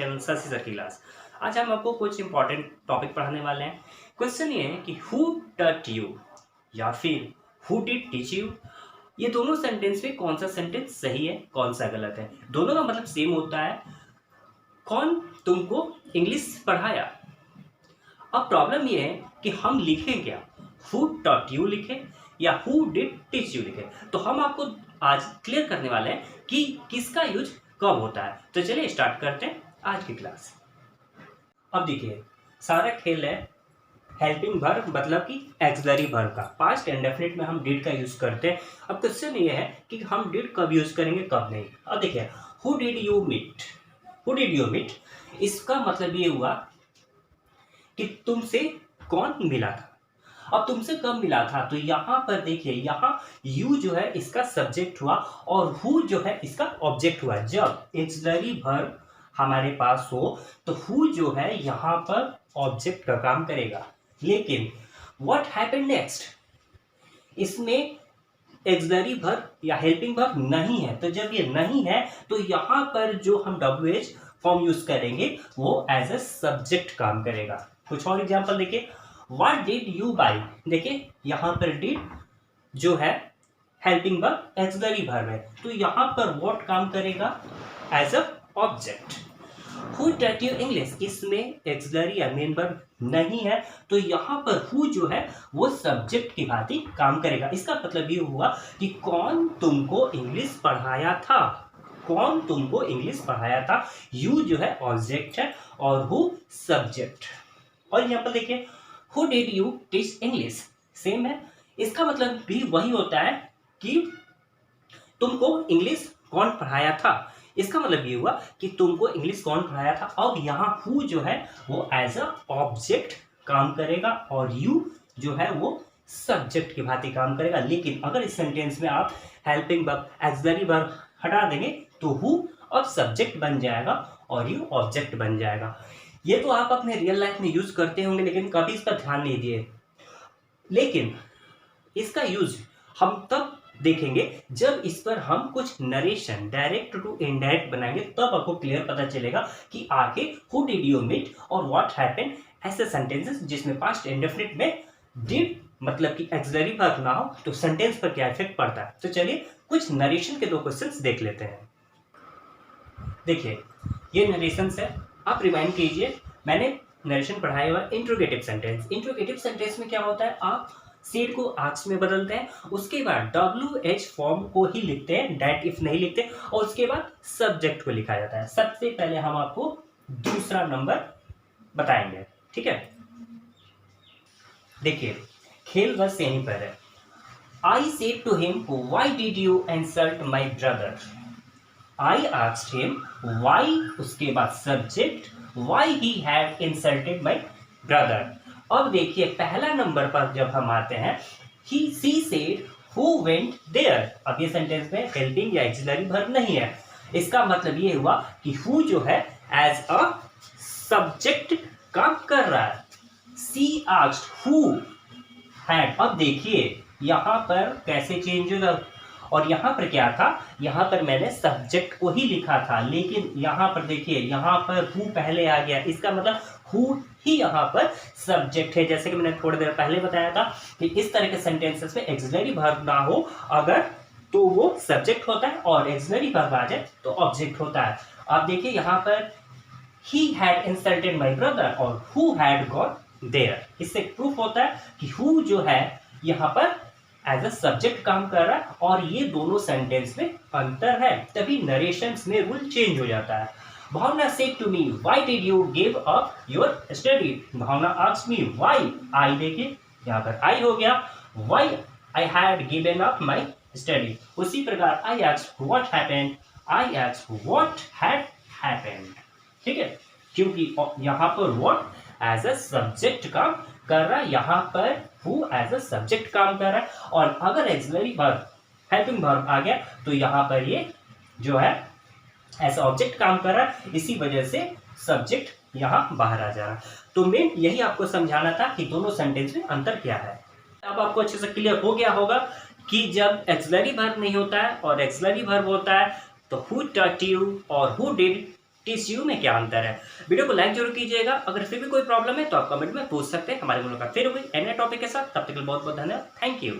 Session Shashi sir की class. आज हम आपको कुछ इंपॉर्टेंट टॉपिक पढ़ाने वाले हैं। क्वेश्चन ये है कि हु टॉट यू या फिर हु डिड टीच यू, ये दोनों सेंटेंस में कौन सा सेंटेंस सही है, कौन सा गलत है। दोनों का मतलब सेम होता है, कौन तुमको इंग्लिश पढ़ाया। अब प्रॉब्लम ये है कि हम लिखें क्या, हु टॉट यू लिखें या हु डिड टीच यू लिखें। तो हम आपको आज क्लियर करने वाले हैं कि किसका यूज कब होता है। तो चलिए स्टार्ट करते हैं आज की क्लास। अब देखिए, सारा खेल है हेल्पिंग वर्ब मतलब कि एक्सिलरी वर्ब का। पास्ट इंडेफिनिट में हम डिड का यूज करते हैं। अब क्वेश्चन ये है कि हम डिड कब यूज करेंगे कब नहीं। अब देखिए, who did you meet, who did you meet, इसका मतलब ये हुआ कि तुमसे कौन मिला था। अब तुमसे कब मिला था, तो यहां पर देखिए, यहां यू जो है इसका सब्जेक्ट हुआ और हु जो है इसका ऑब्जेक्ट हुआ। जब एक्सिलरी वर्ब हमारे पास हो तो हु जो है यहां पर ऑब्जेक्ट का काम करेगा। लेकिन व्हाट हैपेंड नेक्स्ट, इसमें एक्सिलरी वर्ब या हेल्पिंग वर्ब नहीं है। तो जब ये नहीं है तो यहां पर जो हम WH फॉर्म यूज करेंगे वो एज ए सब्जेक्ट काम करेगा। कुछ और एग्जांपल देखिए, व्हाट डिड यू बाय, देखिए यहां पर डिड जो है हेल्पिंग वर्ब एक्सिलरी वर्ब है, तो यहां पर व्हाट काम करेगा as a object. Who taught you English, इसमें एक्सिलरी या मेन वर्ब नहीं है, तो यहां पर हु जो है वो सब्जेक्ट की भांति काम करेगा। इसका मतलब ये हुआ कि कौन तुमको इंग्लिश पढ़ाया था, कौन तुमको इंग्लिश पढ़ाया था। यू जो है ऑब्जेक्ट है और हु सब्जेक्ट। और यहाँ पर देखिए, who did you teach English, same है। इसका मतलब भी वही होता है कि तुमको इंग्लिश कौन पढ़ाया था। इसका मतलब ये हुआ कि तुमको इंग्लिश कौन पढ़ाया था। अब यहाँ हु जो है वो एज अ ऑब्जेक्ट काम करेगा और यू जो है वो सब्जेक्ट की भांति काम करेगा। लेकिन अगर इस सेंटेंस में आप हेल्पिंग वर्ब एक्सिलरी वर्ब हटा देंगे तो हु अब सब्जेक्ट बन जाएगा और यू ऑब्जेक्ट बन जाएगा। ये तो आप अपने रियल लाइफ में यूज करते होंगे लेकिन कभी इस पर ध्यान नहीं दिए। लेकिन इसका यूज हम तब देखेंगे जब इस पर हम कुछ नरेशन डायरेक्ट टू इनडायरेक्ट बनाएंगे, तब आपको क्लियर पता चलेगा कि आगे हु डिड यू मीट और व्हाट हैपेंड, ऐसे सेंटेंसेस जिसमें पास्ट इंडेफिनिट में डिड मतलब कि एक्सिलरी वर्ब ना हो तो सेंटेंस पर क्या इफेक्ट पड़ता है। तो चलिए कुछ नरेशन के दो क्वेश्चंस देख लेते हैं। देखिए, ये नरेशंस है, आप रिमाइंड कीजिए। मैंने नरेशन पढ़ाया हुआ इंट्रोगेटिव सेंटेंस। इंट्रोगेटिव सेंटेंस में क्या होता है, आप सेड को आस्क में बदलते हैं, उसके बाद WH फॉर्म को ही लिखते हैं, डेट इफ नहीं लिखते, और उसके बाद सब्जेक्ट को लिखा जाता है। सबसे पहले हम आपको दूसरा नंबर बताएंगे, ठीक है। देखिए, खेल बस यहीं पर है। I said to him why did you insult my brother, I asked him why, उसके बाद subject, why he had insulted my brother. अब देखिए, पहला नंबर पर जब हम आते हैं, he see said who went there. अब ये सेंटेंस में हेल्पिंग या एक्सिलरी वर्ब नहीं है। इसका मतलब ये हुआ कि हु जो है एज अ सब्जेक्ट काम कर रहा है। सी आस्क्ड हु हैड, अब देखिए यहां पर कैसे चेंज होगा। और यहां पर क्या था, यहां पर मैंने सब्जेक्ट को ही लिखा था, लेकिन यहां पर देखिए यहां पर हु पहले आ गया। इसका मतलब हु ही यहां पर सब्जेक्ट है। जैसे कि मैंने थोड़ी देर पहले बताया था कि इस तरह के सेंटेंसेस में एक्सिलरी वर्ब ना हो अगर, तो वो सब्जेक्ट होता है, और एक्सिलरी वर्ब आ जाए तो ऑब्जेक्ट होता है। आप देखिए यहां पर he had insulted my brother और who had gone there, इससे प्रूफ होता है कि who जो है यहाँ पर एज अ सब्जेक्ट काम कर रहा है और ये दोनों सेंटेंस में अंतर है, तभी नरेशंस में रूल चेंज हो जाता है। भावना said to me why did you give up your study, Bhavna asked me why, I देखिए यहाँ पर I हो गया, why I had given up my study। उसी प्रकार I asked what happened, I asked what had happened, ठीक है, क्योंकि यहां पर व्हाट एज अ सब्जेक्ट काम कर रहा है, यहां पर हु एज अ सब्जेक्ट काम कर रहा है। और अगर एक्सिलरी वर्ब हेल्पिंग वर्ब आ गया तो यहां पर ये जो है एज ऑब्जेक्ट काम कर रहा है, इसी वजह से सब्जेक्ट यहां बाहर आ जा रहा है। तो मेन यही आपको समझाना था कि दोनों सेंटेंस में अंतर क्या है। अब आपको अच्छे से क्लियर हो गया होगा कि जब एक्सिलरी वर्ब नहीं होता है और एक्सिलरी वर्ब होता है तो हु टॉट यू और हु डिड टीच यू में क्या अंतर है। वीडियो को लाइक जरूर कीजिएगा। अगर फिर भी कोई प्रॉब्लम है तो आप कमेंट में पूछ सकते हैं। हमारी मुलाकात फिर होगी नए टॉपिक के साथ। तब तक के लिए बहुत बहुत धन्यवाद। Thank you.